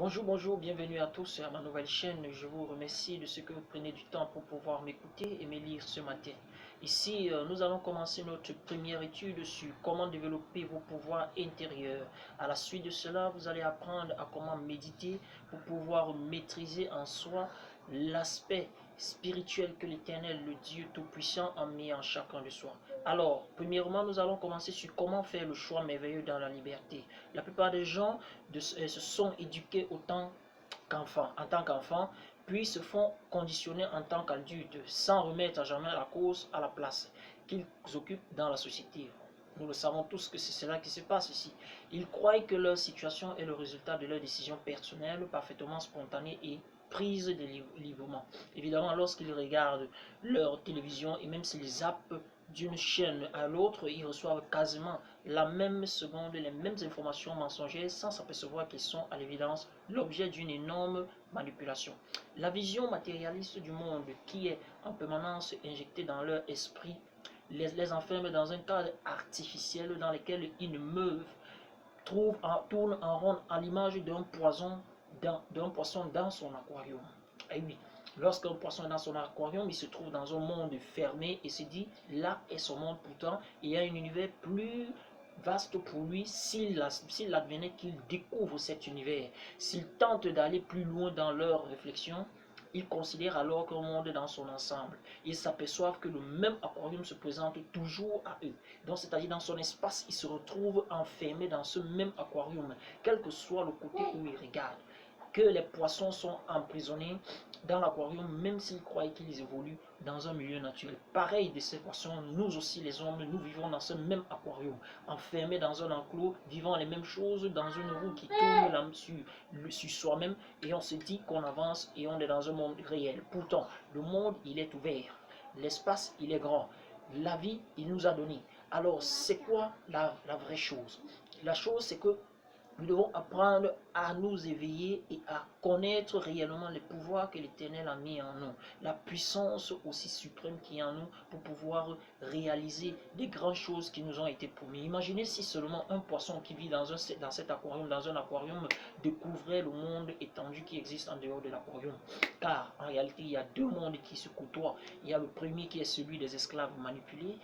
Bonjour, bonjour, bienvenue à tous à ma nouvelle chaîne. Je vous remercie de ce que vous prenez du temps pour pouvoir m'écouter et me lire ce matin. Ici, nous allons commencer notre première étude sur comment développer vos pouvoirs intérieurs. À la suite de cela, vous allez apprendre à comment méditer pour pouvoir maîtriser en soi l'aspect spirituel que l'Éternel, le Dieu Tout-Puissant, a mis en chacun de soi. Alors, premièrement, nous allons commencer sur comment faire le choix merveilleux dans la liberté. La plupart des gens se sont éduqués en tant qu'enfants, puis se font conditionner en tant qu'adultes, sans remettre à jamais la cause à la place qu'ils occupent dans la société. Nous le savons tous que c'est cela qui se passe ici. Ils croient que leur situation est le résultat de leurs décisions personnelles, parfaitement spontanées et prises librement. Évidemment, lorsqu'ils regardent leur télévision et même s'ils zappent d'une chaîne à l'autre, ils reçoivent quasiment la même seconde les mêmes informations mensongères sans s'apercevoir qu'ils sont à l'évidence l'objet d'une énorme manipulation. La vision matérialiste du monde qui est en permanence injectée dans leur esprit les enferme dans un cadre artificiel dans lequel ils ne meuvent tourne en rond à l'image d'un poisson dans son aquarium. Et oui, lorsqu'un poisson est dans son aquarium, il se trouve dans un monde fermé et se dit, là est son monde pourtant, il y a un univers plus vaste pour lui s'il advenait qu'il découvre cet univers. S'il tente d'aller plus loin dans leur réflexion, ils considèrent alors qu'un monde dans son ensemble. Ils s'aperçoivent que le même aquarium se présente toujours à eux. Donc, c'est-à-dire dans son espace, ils se retrouvent enfermés dans ce même aquarium, quel que soit le côté où ils regardent. Que les poissons sont emprisonnés dans l'aquarium, même s'ils croient qu'ils évoluent dans un milieu naturel. Pareil de ces poissons, nous aussi les hommes, nous vivons dans ce même aquarium, enfermés dans un enclos, vivant les mêmes choses dans une roue qui tourne sur soi-même, et on se dit qu'on avance et on est dans un monde réel. Pourtant, le monde, il est ouvert, l'espace, il est grand, la vie, il nous a donné. Alors, c'est quoi la vraie chose? La chose, c'est que nous devons apprendre à nous éveiller et à connaître réellement les pouvoirs que l'Éternel a mis en nous, la puissance aussi suprême qui est en nous pour pouvoir réaliser des grandes choses qui nous ont été promises. Imaginez si seulement un poisson qui vit dans cet aquarium, dans un aquarium, découvrait le monde étendu qui existe en dehors de l'aquarium. Car en réalité, il y a deux mondes qui se côtoient. Il y a le premier qui est celui des esclaves manipulés